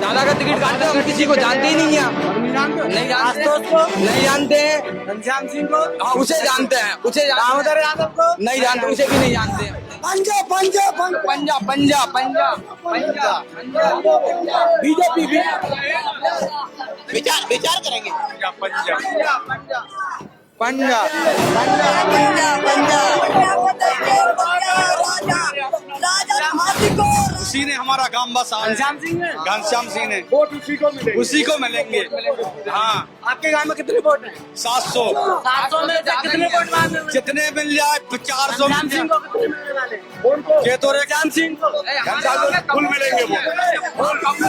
दादा का टिकट काटते हम किसी को जानते ही नहीं है। नहीं जानते उसको, नहीं जानते हैं। घनश्याम सिंह को हाँ उसे जानते हैं, उसे दामोदर यादव को नहीं जानते, उसे भी नहीं जानते। पंजाब पंजाब पंजाब पंजाब पंजाब पंजाब पंजाब बीजेपी विचार विचार करेंगे। पंजाब उसी ने हमारा काम बसाया। घनश्याम सिंह है। घनश्याम सिंह ने वोट उसी को मिलेंगे। उसी को मिलेंगे। हाँ आपके गांव में कितने वोट हैं? 700 700 में से कितने वोट मांगे? जितने मिल जाए 400 घनश्याम मिल सिंह जाए। को कितने मिलने वाले? उनको ये तो घनश्याम सिंह को फुल मिलेंगे वो,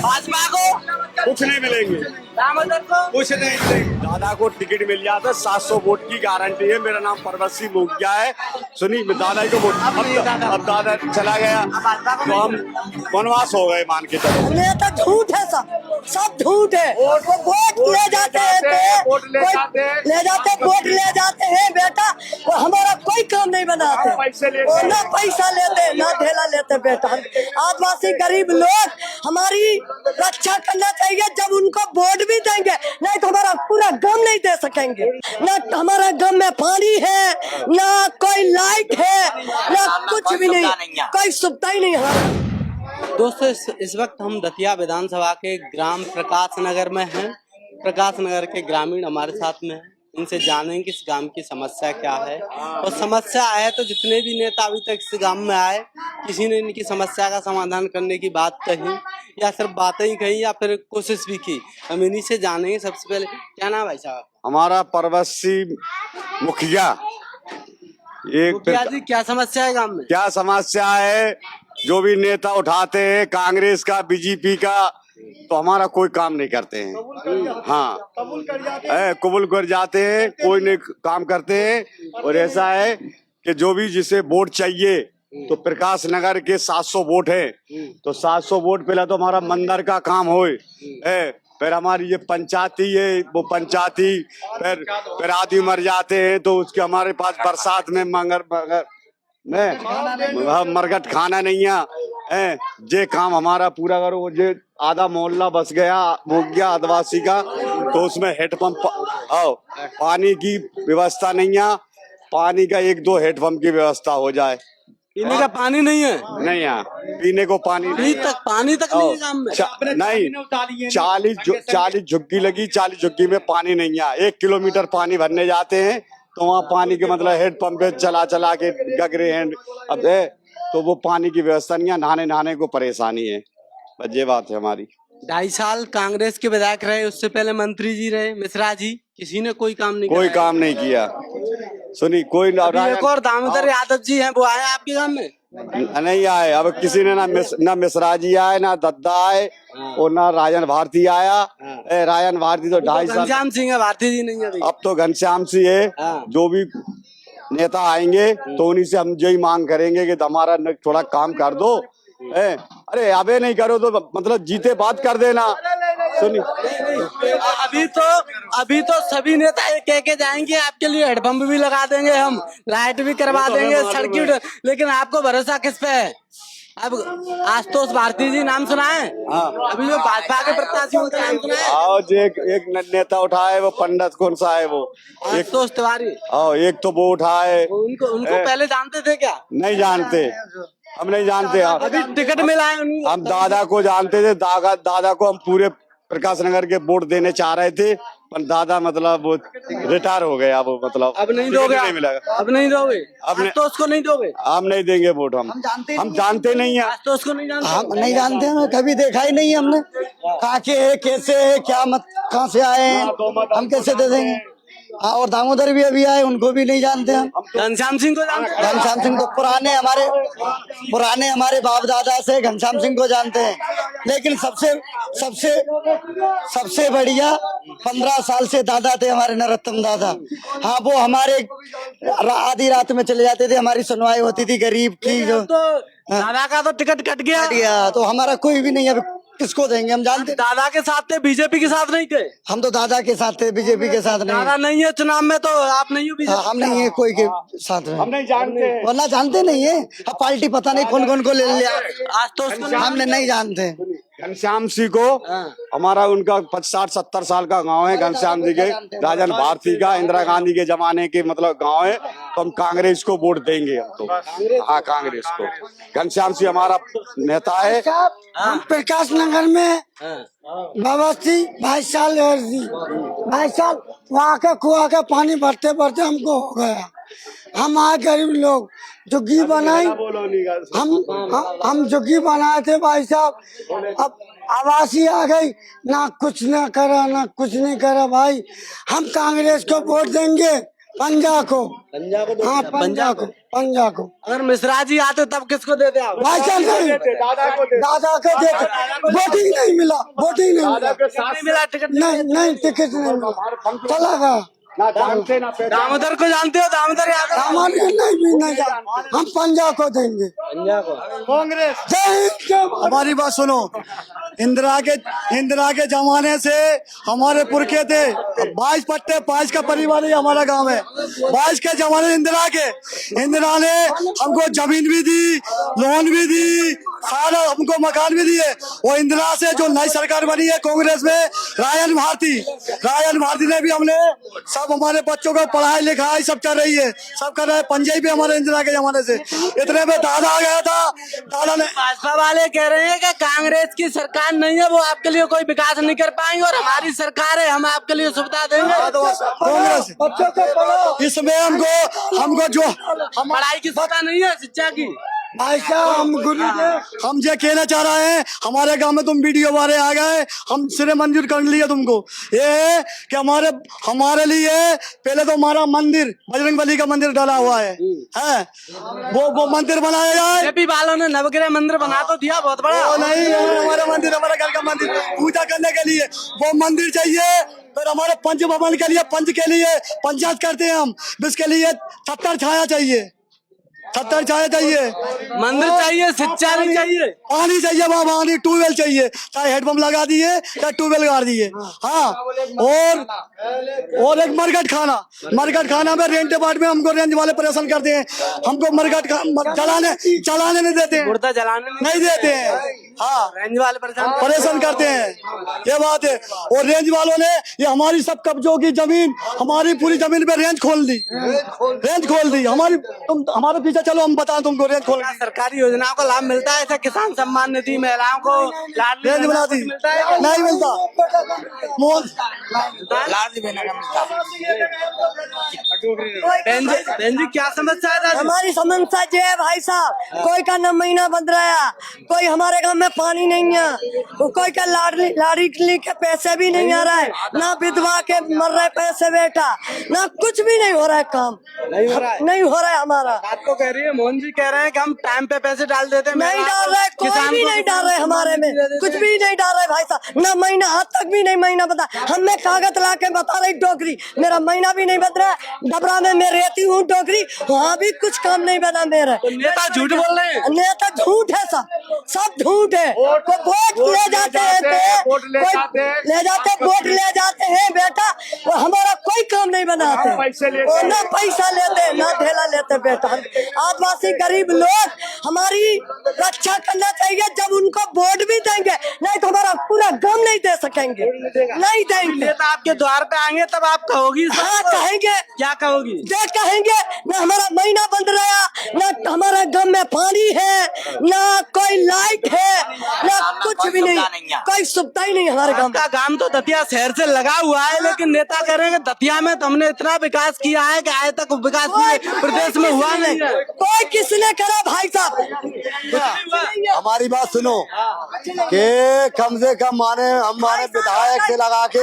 भाजपा को कुछ नहीं मिलेंगे, दामोदर को कुछ नहीं मिलेंगे। दादा को टिकट मिल जाता है, 700 वोट की गारंटी है। मेरा नाम परवत सिंह मुखिया है। सुनी दादा को वोट, अब दादा चला गया तो हम वनवास हो गए मान के चलो। ये तो झूठ है, सब झूठ है। वो वोट ले जाते हैं वोट ले जाते वोट ले जाते हैं बेटा। वो हमारा कोई काम नहीं बनाते, पैसे लेते वो ना पैसा लेते ना ढेला लेते बेटा। आदिवासी गरीब लोग हमारी रक्षा करना चाहिए। जब उनको वोट भी देंगे, नहीं तो हमारा पूरा गम नहीं दे सकेंगे। ना हमारा गम में पानी है, ना कोई लाइट है, ना कुछ भी नहीं, कोई सुविधा ही नहीं हमारा। दोस्तों इस वक्त हम दतिया विधानसभा के ग्राम प्रकाश नगर में हैं। प्रकाश नगर के ग्रामीण हमारे साथ में हैं। इनसे जानेंगे कि इस गांव की समस्या क्या है, और समस्या है तो जितने भी नेता अभी तक इस गांव में आए, किसी ने इनकी समस्या का समाधान करने की बात कही या सिर्फ बातें ही कही या फिर कोशिश भी की। हम इन्हीं से जानेंगे। सबसे पहले क्या नाम है भाई साहब? हमारा परवत सिंह मुखिया। मुखिया जी, क्या समस्या है गांव में? क्या समस्या है? जो भी नेता उठाते हैं कांग्रेस का, बीजेपी का, तो हमारा कोई काम नहीं करते हैं। हाँ कबूल कर जाते हैं, कोई नहीं काम करते हैं। और ऐसा है कि जो भी जिसे वोट चाहिए, तो प्रकाश नगर के 700 वोट है, तो 700 वोट पहले तो हमारा मंदिर का काम होए है, फिर हमारी ये पंचायती है, वो पंचायती फिर आदमी मर जाते हैं तो उसके हमारे पास बरसात में मरगट खाना नहीं है। जे काम हमारा पूरा करो। जे आधा मोहल्ला बस गया हो गया आदिवासी का, तो उसमें हेडपंप पानी की व्यवस्था नहीं है। पानी का 1-2 हेडपंप की व्यवस्था हो जाए। पीने का पानी नहीं है? नहीं है, पीने को पानी पानी तक नहीं है गांव में। नहीं, 40 झुग्गी लगी, 40 झुग्गी में पानी नहीं है। 1 किलोमीटर पानी भरने जाते हैं तो वहाँ पानी के मतलब हेड पंप पे चला के गगरे हैं। अब तो वो पानी की व्यवस्था नहीं है, नहाने को परेशानी है। बस ये बात है हमारी। 2.5 साल कांग्रेस के विधायक रहे, उससे पहले मंत्री जी रहे मिश्रा जी, किसी ने कोई काम नहीं कोई काम नहीं किया। सुनी कोई एक और दामोदर यादव जी हैं, वो आए आपके गांव में? नहीं आए। अब किसी ने ना मिश्रा जी आए, ना दद्दा आए, और ना राजन भारती आया। राजन भारती तो 2.5 साल। घनश्याम सिंह है, भारती जी नहीं है अभी। अब तो घनश्याम सिंह है। जो भी नेता आएंगे तो उन्हीं से हम यही मांग करेंगे कि हमारा थोड़ा काम कर दो। अरे अबे नहीं करो तो मतलब जीते बात कर देना। सुनी अभी तो सभी नेता ये कह के जाएंगे आपके लिए हेडपंप भी लगा देंगे, हम लाइट भी करवा देंगे, सड़क। लेकिन आपको भरोसा किस पे है? अब आशुतोष भारती जी नाम सुना है? अभी जो भाजपा के प्रत्याशियों का नाम सुना है? आओ जो एक नेता उठाए, वो पंडित कौन सा है वो? आशुतोष तिवारी। एक तो वो उठाए। उनको पहले जानते थे क्या? नहीं जानते, हम नहीं जानते। अभी टिकट मिला है हम दादा को जानते थे। दादा को हम पूरे प्रकाश नगर के वोट देने चाह रहे थे, पर दादा मतलब वो रिटायर हो गया। वो मतलब अब नहीं दोगे? नहीं मिला। अब नहीं दोगे? तो उसको नहीं दोगे? हम नहीं देंगे वोट। हम जानते नहीं है। तो उसको नहीं जानते? हम नहीं जानते हैं, कभी देखा ही नहीं हमने। कहाँ के है, कैसे है, क्या मत, कहाँ से आए हैं, हम कैसे दे देंगे? और दामोदर भी अभी आए, उनको भी नहीं जानते हम। घनश्याम सिंह को जानते? घनश्याम सिंह को पुराने हमारे बाप दादा से घनश्याम सिंह को जानते हैं। लेकिन सबसे बढ़िया 15 साल से दादा थे हमारे, नरोत्तम दादा। हाँ, वो हमारे आधी रात में चले जाते थे, हमारी सुनवाई होती थी गरीब की। जो दादा का तो टिकट कट गया, तो हमारा कोई भी नहीं। अब किसको देंगे? हम जानते। दादा के साथ थे, बीजेपी के साथ नहीं थे। हम तो दादा के साथ थे, बीजेपी के साथ नहीं। दादा नहीं है चुनाव में, तो आप नहीं हो बीजेपी? हम नहीं है कोई के साथ में। हम नहीं जानते, वरना जानते नहीं है। अब पार्टी पता नहीं कौन कौन को ले लिया, आज तो हमने नहीं जानते। घनश्याम सिंह को हमारा उनका 60-70 साल का गांव है घनश्याम जी के, राजन भारती का, इंदिरा गांधी के जमाने के मतलब गांव है। तो हम कांग्रेस को वोट देंगे हम तो। हाँ, कांग्रेस को। घनश्याम सिंह हमारा नेता है। हम प्रकाश नगर में बाबा सी 22 साल और जी 22 साल वहाँ के कुआ के पानी भरते भरते हमको हो गया। हम आए गरीब लोग झुग्गी बनाई, हम झुग्गी बनाए थे भाई साहब। अब आवासी आ गई, ना कुछ ना करा, ना कुछ नहीं करा भाई। हम कांग्रेस को वोट देंगे, पंजा को। हाँ, पंजा को। अगर मिश्रा जी आते तब किसको देते आप? भाई साहब नहीं, दादा को देते। वोटिंग नहीं मिला, टिकट नहीं टिकट नहीं मिला, चला गया। दामोदर को जानते हो? दामोदर यादव? हमारे नहीं जानते। हम पंजा को देंगे, कांग्रेस। हमारी बात सुनो, इंदिरा के जमाने से हमारे पुरखे थे। 22 पट्टे 22 का परिवार ही हमारा गांव है। 22 के जमाने इंदिरा ने हमको जमीन भी दी, लोन भी दी, सारा हमको मकान भी दिए। वो इंदिरा से जो नई सरकार बनी है कांग्रेस में, राजन भारती ने भी हमने सब हमारे बच्चों को पढ़ाई लिखाई सब कर रही है, सब कर रहा है। पंजाबी भी हमारे इंदिरा के जमाने से। इतने में दादा आ गया था, दादा ने। भाजपा वाले कह रहे हैं कि कांग्रेस की सरकार नहीं है, वो आपके लिए कोई विकास नहीं कर पाएंगे, और हमारी सरकार है, हम आपके लिए सुविधा देंगे। कांग्रेस बच्चों को पढ़ो। इसमें हमको जो पढ़ाई की सुविधा नहीं है, शिक्षा की। भाई साहब हम ये कहना चाह रहे हैं, हमारे गांव में तुम वीडियो वाले आ गए, हम सिरे मंजूर कर लिया तुमको। ये है कि हमारे लिए पहले तो हमारा मंदिर, बजरंगबली का मंदिर डाला हुआ है, वो मंदिर बनाया जाए। जेपी वालों ने नवग्रह मंदिर बना तो दिया बहुत बड़ा। वो नहीं, हमारा मंदिर, हमारा घर का मंदिर पूजा करने के लिए वो मंदिर चाहिए। फिर हमारे पंच भवन के लिए, पंच के लिए पंचायत करते हैं हम, इसके लिए 70 छाया चाहिए, 70 छाया चाहिए, मंदिर चाहिए, शिक्षा नहीं चाहिए, पानी चाहिए, वहाँ पानी, ट्यूबवेल चाहिए, चाहे हेडपम्प लगा दिए या ट्यूबवेल गाड़ दिए। हाँ, और एक मरघट खाना में रेंट पार्ट में हमको रेंज वाले परेशान करते हैं, हमको मरघट जलाने नहीं देते हैं, मुर्दा जलाने नहीं देते हैं। हाँ, रेंज वाले परेशान करते हैं, ये बात है। और रेंज वालों ने ये हमारी सब कब्जों की जमीन, हमारी पूरी जमीन पे रेंज खोल दी हमारी। तुम हमारे पीछे चलो, हम बताएं तुमको। रेंज खोल दी। सरकारी योजनाओं का लाभ मिलता है, ऐसा किसान सम्मान निधि महिलाओं को रेंज बना दी, नहीं मिलता। बहन जी क्या समस्या है? हमारी समस्या ये है भाई साहब, कोई का न महीना बंद रहा, कोई हमारे गांव में पानी नहीं है, कोई का लाड़ी के पैसे भी नहीं आ रहा है, ना विधवा के मर रहे पैसे बेटा, ना कुछ भी नहीं हो रहा है, काम नहीं हो रहा है हमारा। आपको कह रही है, मोहन जी कह रहे हैं कि हम टाइम पे पैसे डाल देते हैं। नहीं डाल रहे, कोई भी नहीं डाल रहे, हमारे में कुछ भी नहीं डाल रहे भाई साहब, ना महीना, आज तक भी नहीं महीना बता। हमें कागज ला के बता रही डोगरी, मेरा महीना भी नहीं बता रहा। डबरा में मैं रहती हूँ डोगरी, वहाँ भी कुछ काम नहीं बना मेरा। नेता झूठ बोल रहे हैं, नेता झूठ है, सब झूठ है। वोट ले जाते हैं, ले जाते हैं बेटा, वो हमारा कोई काम नहीं बनाते, वो ना पैसा लेते ना ढेला लेते बेटा। आदिवासी गरीब लोग हमारी रक्षा करना चाहिए, जब उनको वोट भी देंगे, नहीं तो हमारा पूरा गम नहीं दे सकेंगे, नहीं देंगे। नेता आपके द्वार पे आएंगे तब आप कहोगी? हाँ कहेंगे। क्या कहोगी? ये कहेंगे, ना हमारा महीना बंद रहा, ना हमारा गम में पानी है, ना कोई लाइट है, ना कुछ भी नहीं, कोई सुविधा ही नहीं हमारे गाँव का। गांव तो दतिया शहर से लगा हुआ है, लेकिन नेता कह रहे हैं कि दतिया में तो हमने इतना विकास किया है कि आज तक विकास प्रदेश में हुआ नहीं है। कोई किसने करा भाई साहब? हमारी बात सुनो कि कम से कम हमारे विधायक से लगा के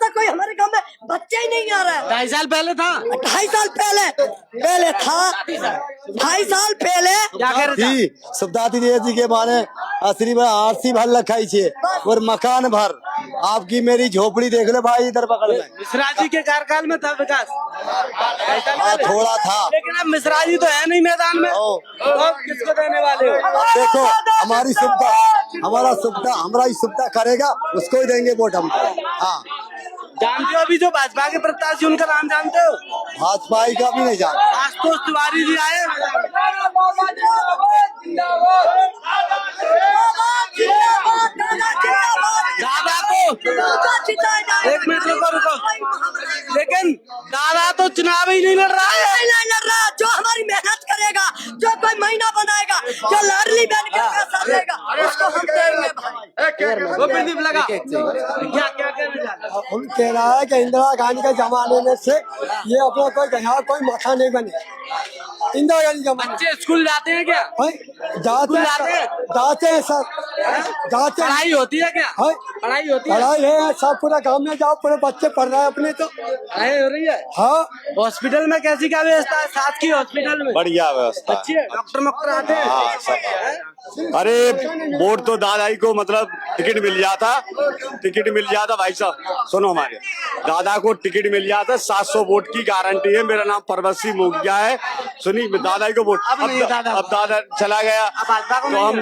कोई हमारे गांव में बच्चे ही नहीं आ रहा है। 2.5 साल पहले था, 2.5 साल पहले था, 2.5 साल पहले क्या कर रहे थे? सुविधा जी के माने असली में आरसी भर रखाई छे और मकान भर। आपकी मेरी झोपड़ी देख ले भाई, इधर बगल में। मिश्रा जी के कार्यकाल में था विकास, थोड़ा था, लेकिन अब मिश्रा जी तो है नहीं मैदान में, तो किसको देने वाले हो? देखो हमारी सुविधा हमारा सुविधा करेगा, उसको ही देंगे वोट हम। हाँ, जानते हो अभी जो भाजपा के प्रत्याशी, उनका नाम जानते हो? भाजपा का भी नहीं जानते। आशुतोष तिवारी जी आए, जिंदाबाद एक मिनट रुको। लेकिन दादा तो चुनाव ही नहीं लड़ रहा है। नहीं लड़ रहा। जो हमारी मेहनत करेगा, जो कोई महीना बनाएगा, जो लाडली बहन का पैसा देगा, उसको हम देंगे भाई। वो प्रदीप लगा क्या क्या कहना चाहते हो? हम कह रहा है कि इंदिरा गांधी के जमाने में से ये अपना कोई माथा नहीं बने। इंदिरा गांधी जमाने बच्चे स्कूल जाते हैं क्या? जाते हैं सर, जाते हैं। पढ़ाई होती है क्या? है? पढ़ाई होती है? पढ़ाई है सब, पूरा गांव में जाओ, पूरे बच्चे पढ़ रहे हैं अपने तो। पढ़ाई हो रही है? हाँ, हॉस्पिटल में कैसी क्या व्यवस्था है? साथ की हॉस्पिटल में बढ़िया व्यवस्था अच्छी है? डॉक्टर आते हैं? हाँ सब। अरे वोट तो दादा ही को मतलब टिकट मिल जाता भाई साहब। सुनो, हमारे दादा को टिकट मिल जाता, 700 वोट की गारंटी है। मेरा नाम परवत सिंह मोगिया है। सुनी, दादा ही को वोट। अब दादा चला गया तो हम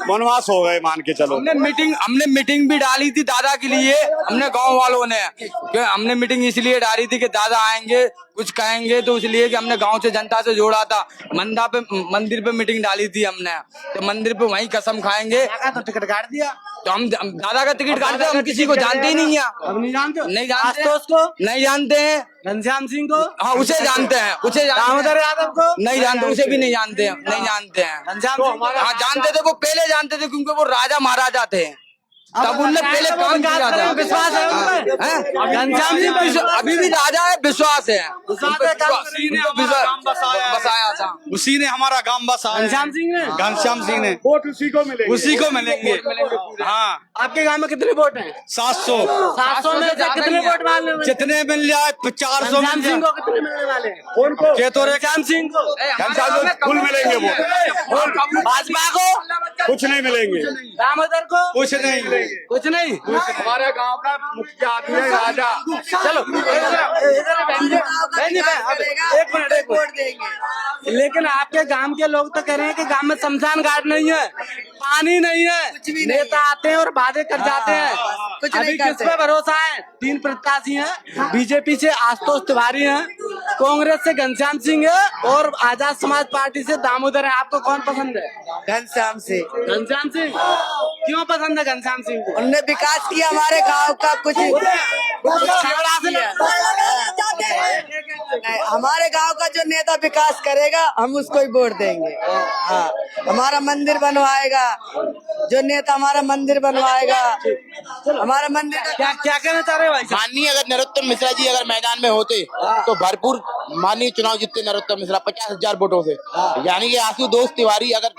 वनवास हो गए, मान के चलो। हमने मीटिंग भी डाली थी दादा के लिए, हमने गांव वालों ने, कि हमने मीटिंग इसलिए डाली थी कि दादा आएंगे कुछ कहेंगे, तो इसलिए कि हमने गांव से जनता से जोड़ा था। मंदिर पे मीटिंग डाली थी हमने, तो मंदिर पे वहीं कसम खाएंगे। तो टिकट काट दिया। तो हम दादा का टिकट काटते हैं, हम किसी को जानते ही नहीं है। अब नहीं जानते हो? नहीं जानते आशुतोष को नहीं जानते हैं। घनश्याम सिंह को? हाँ, उसे जानते हैं, उसे दामोदर यादव को नहीं जानते, उसे भी नहीं जानते हैं, नहीं जानते हैं। घनश्याम सिंह को? हाँ जानते थे, वो पहले जानते थे क्योंकि वो राजा महाराजा थे, तब उनने पहले काम किया था। विश्वास है उनमें? हैं? घनश्याम सिंह अभी भी राजा है, विश्वास है। उसी ने हमारा गांव बसाया था, उसी ने हमारा गांव बसाया। घनश्याम सिंह ने? घनश्याम सिंह ने। वोट उसी को मिलेंगे। हाँ, आपके गांव में कितने वोट हैं? 700। 700 में से कितने वोट मारने वाले? जितने मिल जाए 400 घनश्याम मिल सिंह जाए। को कितने मिलने वाले हैं? के तो घनश्याम सिंह को? फुल मिलेंगे वोट, भाजपा को? कुछ नहीं मिलेंगे, दामोदर को? कुछ नहीं। कुछ नहीं। हमारे गांव का मुखिया आदमी है राजा। चलो इधर बहन जी, एक मिनट। लेकिन आपके गांव के लोग तो कह रहे हैं कि गांव में शमशान घाट नहीं है, पानी नहीं है, नेता आते हैं और वादे कर जाते हैं। अभी किस पे भरोसा है? 3 प्रत्याशी हैं, बीजेपी से आशुतोष तिवारी हैं, कांग्रेस से घनश्याम सिंह है और आजाद समाज पार्टी से दामोदर है। आपको कौन पसंद है? घनश्याम से। घनश्याम सिंह। क्यों पसंद है घनश्याम सिंह को? उनने विकास किया हमारे गांव का, कुछ हमारे गांव का जो नेता विकास करेगा हम उसको ही वोट देंगे। हाँ, हमारा मंदिर बनवाएगा जो नेता, हमारा मंदिर बनवाएगा, हमारा मंदिर का क्या क्या कहना चाह रहे हो भाई साहब? माननीय अगर नरोत्तम मिश्रा जी अगर मैदान में होते तो भरपूर माननीय चुनाव जीतते नरोत्तम मिश्रा 50,000 वोटों से। यानी कि आशुतोष तिवारी अगर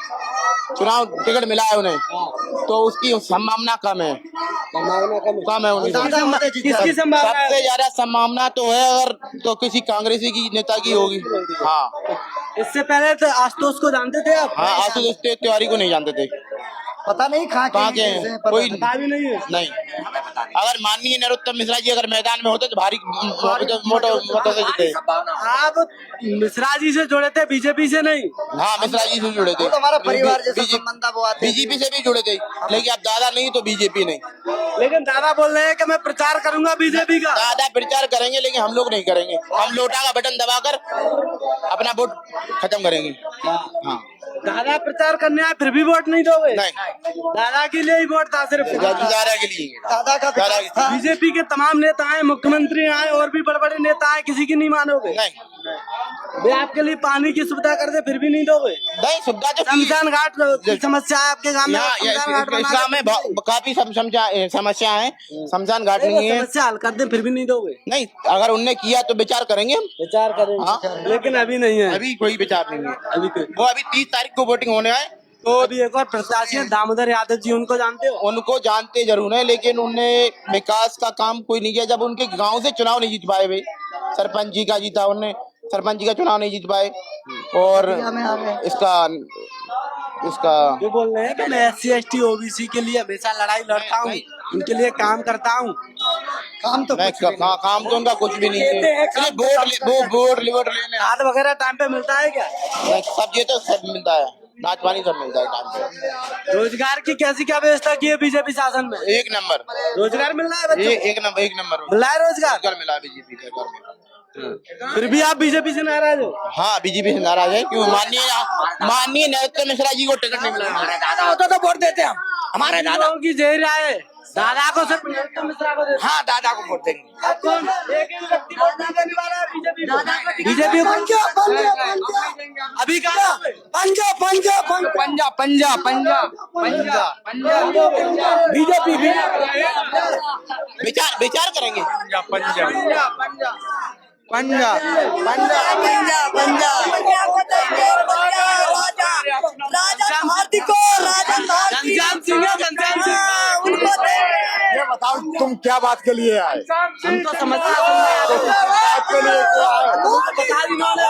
चुनाव टिकट मिला है उन्हें तो उसकी संभावना कम है उनकी। किसकी संभावना है? सबसे ज्यादा संभावना तो है अगर तो किसी कांग्रेसी की नेता की होगी। हाँ, इससे पहले तो आशुतोष को जानते थे आप? हाँ, आशुतोष तिवारी को नहीं जानते थे। पता नहीं कहाँ के हैं, कोई पता भी नहीं है। नहीं। अगर माननीय नरोत्तम मिश्रा जी अगर मैदान में होते तो भारी मतों से जीते। आप मिश्रा जी से जुड़े थे, बीजेपी से नहीं? हाँ, मिश्रा जी से जुड़े थे। हमारा परिवार जैसा संबंध था, वो आते हैं। बीजेपी से भी जुड़े थे, लेकिन अब दादा नहीं तो बीजेपी नहीं। लेकिन दादा बोल रहे हैं कि मैं प्रचार करूंगा बीजेपी का। दादा प्रचार करेंगे लेकिन हम लोग नहीं करेंगे। हम लोटा का बटन दबाकर अपना वोट खत्म करेंगे। हाँ, दादा प्रचार करने आए फिर भी वोट नहीं दोगे? नहीं, दादा के लिए ही वोट था सिर्फ? दादा के लिए। दादा का दादा के लिए। बीजेपी के तमाम नेता आए, मुख्यमंत्री आए और भी बड़े बड़े नेता आए, किसी की नहीं मानोगे? नहीं, वे आपके लिए पानी की सुविधा कर दे फिर भी नहीं दोगे? नहीं, सुविधा तो शमशान घाट की समस्या है आपके गाँव में? शमशान घाट बना इस्लाम में काफी समस्या है। शमशान घाट दे। नहीं है। समस्या हल कर दे फिर भी नहीं दोगे? नहीं, अगर उनने किया तो विचार करेंगे हम। विचार करेंगे। हाँ। लेकिन अभी नहीं है। अभी कोई विचार नहीं है। अभी कोई। वो अभी 30 तारीख को वोटिंग होने आए तो अभी एक और प्रत्याशी है दामोदर यादव जी, उनको जानते हो? उनको जानते जरूर है लेकिन उनने विकास का काम कोई नहीं किया। जब उनके गांव से चुनाव नहीं जीत पाए, भाई सरपंच जी का जीता, उनने सरपंच जी का चुनाव नहीं जीत पाए। और इसका जो बोल रहे हैं कि मैं SC ST OBC के लिए हमेशा लड़ाई लड़ता हूँ, उनके लिए काम करता हूँ। काम तो काम तो उनका कुछ भी नहीं है। वोट लेने खाद वगैरह टाइम पे मिलता है क्या? सब ये तो सब मिलता है, नाच पानी सब मिलता है टाइम पे। रोजगार की कैसी क्या व्यवस्था की है बीजेपी शासन में? 1 नंबर रोजगार मिल रहा है बच्चों? एक नंबर मिल रहा है रोजगार? मिला बीजेपी सरकार में। फिर भी आप बीजेपी से नाराज हो? हाँ, बीजेपी से नाराज है क्यों? माननीय नरोत्तम मिश्रा जी को टिकट नहीं मिला। दादा होता तो वोट देते हम। हमारे दादा लोगों की यही राय है, दादा को सिर्फ नरोत्तम मिश्रा को दे- हाँ दादा को वोट देंगे। बीजेपी को अभी कहा पंजा पंजा पंजा पंजा पंजा पंजा पंजा पंजा बीजेपी विचार विचार करेंगे। पंजा पंजा पंजा पंजा राजा भारती को राजा भारती घनश्याम सिंह है, घनश्याम सिंह हाँ, उनको देंगे। ये बताओ तुम क्या बात के लिए आए? हम तो समझते हैं बात के लिए क्या आए? बता दी इन्होंने।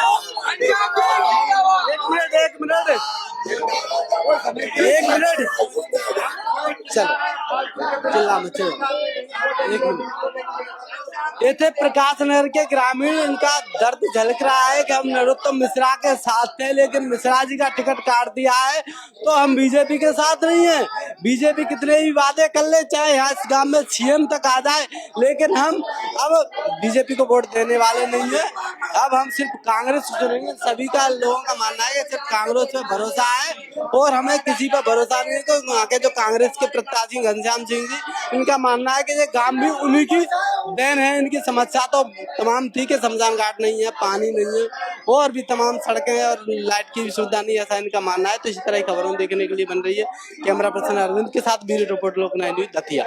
एक मिनट चलो चिल्ला मत चलो एक मिनट। ये थे प्रकाश नगर के ग्रामीण, इनका दर्द झलक रहा है कि हम नरोत्तम मिश्रा के साथ थे लेकिन मिश्रा जी का टिकट काट दिया है तो हम बीजेपी के साथ नहीं है। बीजेपी कितने भी वादे कर ले, चाहे यहाँ इस गांव में सीएम तक आ जाए, लेकिन हम अब बीजेपी को वोट देने वाले नहीं है। अब हम सिर्फ कांग्रेस चुनेंगे। सभी का लोगों का मानना है कि सिर्फ कांग्रेस पे भरोसा है और हमें किसी पर भरोसा नहीं है। तो वहाँ के जो कांग्रेस के प्रत्याशी घनश्याम सिंह जी, इनका मानना है कि ये गांव भी उन्हीं की देन है। इनकी समस्या तो तमाम थी कि शमशान घाट नहीं है, पानी नहीं है और भी तमाम सड़कें और लाइट की भी सुविधा नहीं है, ऐसा इनका मानना है। तो इसी तरह की खबरों देखने के लिए बन रही है। कैमरा पर्सन अरविंद के साथ ब्यूरो रिपोर्ट लोकनायक न्यूज़ दतिया।